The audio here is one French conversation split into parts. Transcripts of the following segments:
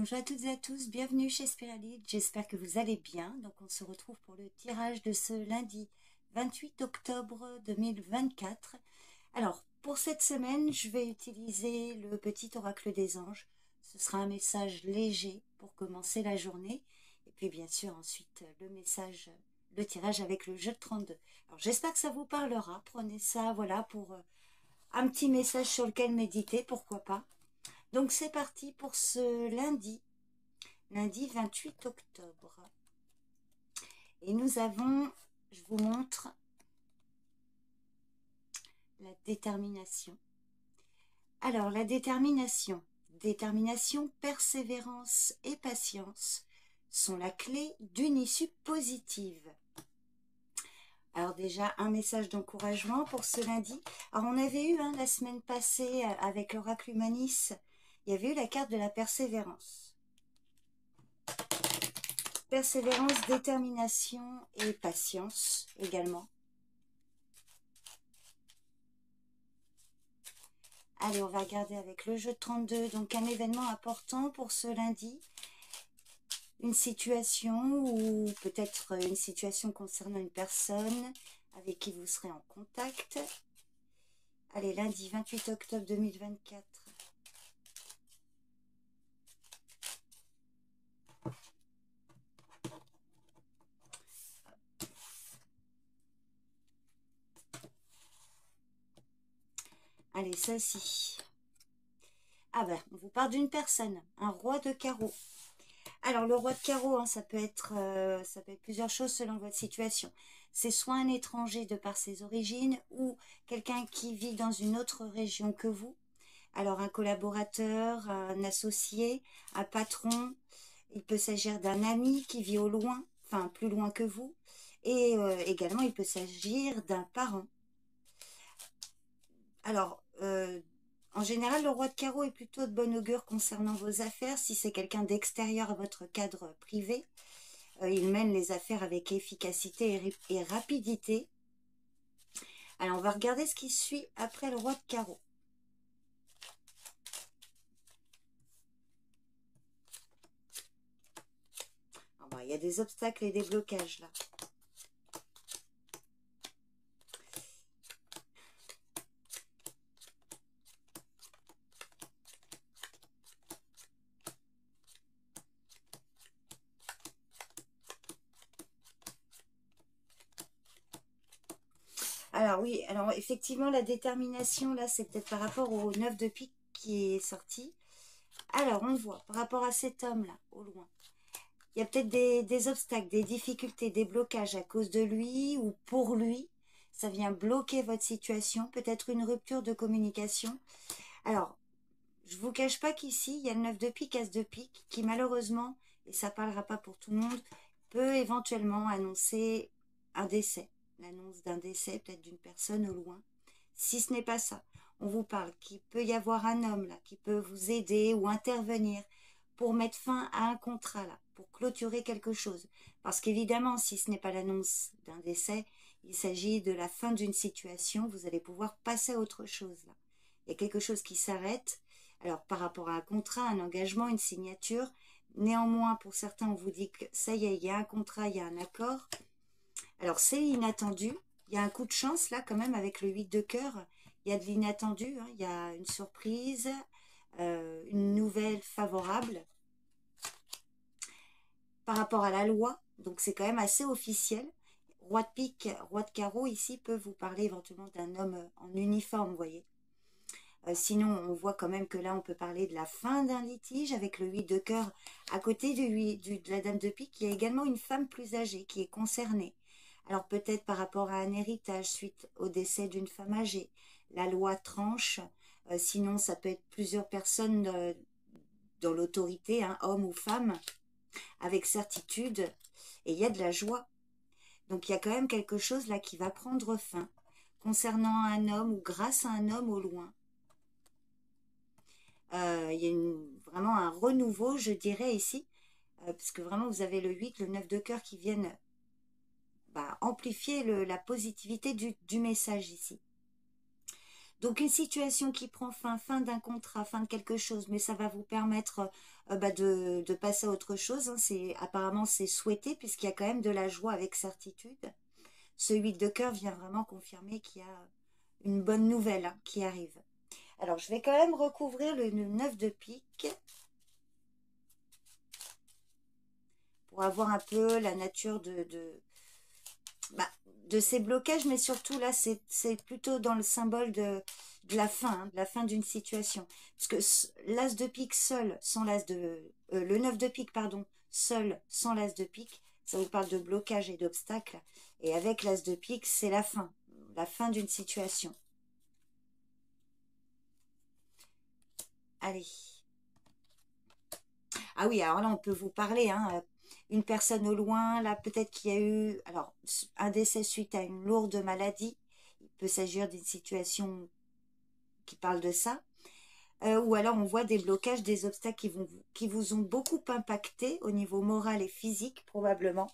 Bonjour à toutes et à tous, bienvenue chez Spiralide, j'espère que vous allez bien. Donc on se retrouve pour le tirage de ce lundi 28 octobre 2024. Alors pour cette semaine, je vais utiliser le petit oracle des anges. Ce sera un message léger pour commencer la journée. Et puis bien sûr ensuite le tirage avec le jeu de 32. Alors j'espère que ça vous parlera, prenez ça voilà pour un petit message sur lequel méditer, pourquoi pas. Donc c'est parti pour ce lundi 28 octobre. Et nous avons, je vous montre, la détermination. Alors la détermination, persévérance et patience sont la clé d'une issue positive. Alors déjà, un message d'encouragement pour ce lundi. Alors on avait eu la semaine passée avec l'oracle Humanis, il y avait eu la carte de la persévérance. Persévérance, détermination et patience également. Allez, on va regarder avec le jeu de 32, donc un événement important pour ce lundi. Une situation ou peut-être une situation concernant une personne avec qui vous serez en contact. Allez, lundi 28 octobre 2024. Allez, celle-ci. Ah ben, on vous parle d'une personne, un roi de carreau. Alors, le roi de carreau, ça peut être plusieurs choses selon votre situation. C'est soit un étranger de par ses origines ou quelqu'un qui vit dans une autre région que vous. Alors, un collaborateur, un associé, un patron. Il peut s'agir d'un ami qui vit au loin, enfin plus loin que vous. Et également, il peut s'agir d'un parent. Alors, en général, le roi de carreau est plutôt de bon augure concernant vos affaires. Si c'est quelqu'un d'extérieur à votre cadre privé, il mène les affaires avec efficacité et rapidité. Alors, on va regarder ce qui suit après le roi de carreau. Alors, il y a des obstacles et des blocages là. Alors oui, alors effectivement la détermination là c'est peut-être par rapport au 9 de pique qui est sorti. Alors on voit par rapport à cet homme là au loin, il y a peut-être des obstacles, des difficultés, des blocages à cause de lui ou pour lui. Ça vient bloquer votre situation, peut-être une rupture de communication. Alors je vous cache pas qu'ici il y a le 9 de pique, As de pique qui malheureusement, et ça parlera pas pour tout le monde, peut éventuellement annoncer un décès. L'annonce d'un décès, peut-être d'une personne au loin. Si ce n'est pas ça, on vous parle qu'il peut y avoir un homme là qui peut vous aider ou intervenir pour mettre fin à un contrat là, pour clôturer quelque chose. Parce qu'évidemment, si ce n'est pas l'annonce d'un décès, il s'agit de la fin d'une situation, vous allez pouvoir passer à autre chose là. Il y a quelque chose qui s'arrête. Alors par rapport à un contrat, un engagement, une signature, néanmoins pour certains on vous dit que ça y est, il y a un contrat, il y a un accord. Alors c'est inattendu, il y a un coup de chance là quand même avec le 8 de cœur, il y a de l'inattendu, il y a une surprise, une nouvelle favorable par rapport à la loi, donc c'est quand même assez officiel. Roi de pique, roi de carreau ici peut vous parler éventuellement d'un homme en uniforme, vous voyez. Sinon, on voit quand même que là, on peut parler de la fin d'un litige avec le 8 de cœur. À côté de la dame de pique, il y a également une femme plus âgée qui est concernée. Alors peut-être par rapport à un héritage suite au décès d'une femme âgée. La loi tranche. Sinon, ça peut être plusieurs personnes dans l'autorité, hommes ou femmes, avec certitude. Et il y a de la joie. Donc il y a quand même quelque chose là qui va prendre fin concernant un homme ou grâce à un homme au loin. Il y a vraiment un renouveau, je dirais ici, parce que vraiment vous avez le 8, le 9 de cœur qui viennent amplifier la positivité du message ici. Donc une situation qui prend fin, fin d'un contrat, fin de quelque chose, mais ça va vous permettre de passer à autre chose. Hein. Apparemment c'est souhaité puisqu'il y a quand même de la joie avec certitude. Ce 8 de cœur vient vraiment confirmer qu'il y a une bonne nouvelle hein, qui arrive. Alors je vais quand même recouvrir le 9 de pique pour avoir un peu la nature de ces blocages, mais surtout là, c'est plutôt dans le symbole de la fin, hein, de la fin d'une situation. Parce que l'as de pique seul, sans l'as de... le 9 de pique, pardon, seul, sans l'as de pique, ça vous parle de blocage et d'obstacle. Et avec l'as de pique, c'est la fin d'une situation. Allez. Ah oui, alors là, on peut vous parler, hein, une personne au loin, là, peut-être qu'il y a eu, alors, un décès suite à une lourde maladie. Il peut s'agir d'une situation qui parle de ça. Ou alors, on voit des blocages, des obstacles qui vous ont beaucoup impacté au niveau moral et physique, probablement.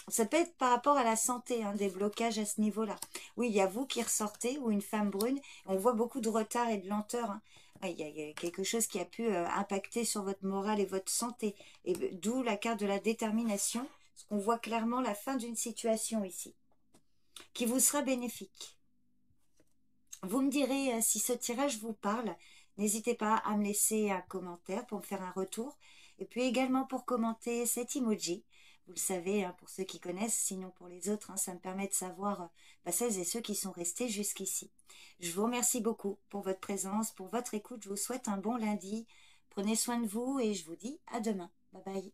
Ça peut être par rapport à la santé, hein, des blocages à ce niveau-là. Oui, il y a vous qui ressortez, ou une femme brune. On voit beaucoup de retard et de lenteur. Hein. Ouais, il y a quelque chose qui a pu impacter sur votre morale et votre santé. Et d'où la carte de la détermination. Parce qu'on voit clairement la fin d'une situation ici. Qui vous sera bénéfique. Vous me direz si ce tirage vous parle. N'hésitez pas à me laisser un commentaire pour me faire un retour. Et puis également pour commenter cet emoji. Vous le savez, hein, pour ceux qui connaissent, sinon pour les autres, hein, ça me permet de savoir celles et ceux qui sont restés jusqu'ici. Je vous remercie beaucoup pour votre présence, pour votre écoute. Je vous souhaite un bon lundi. Prenez soin de vous et je vous dis à demain. Bye bye.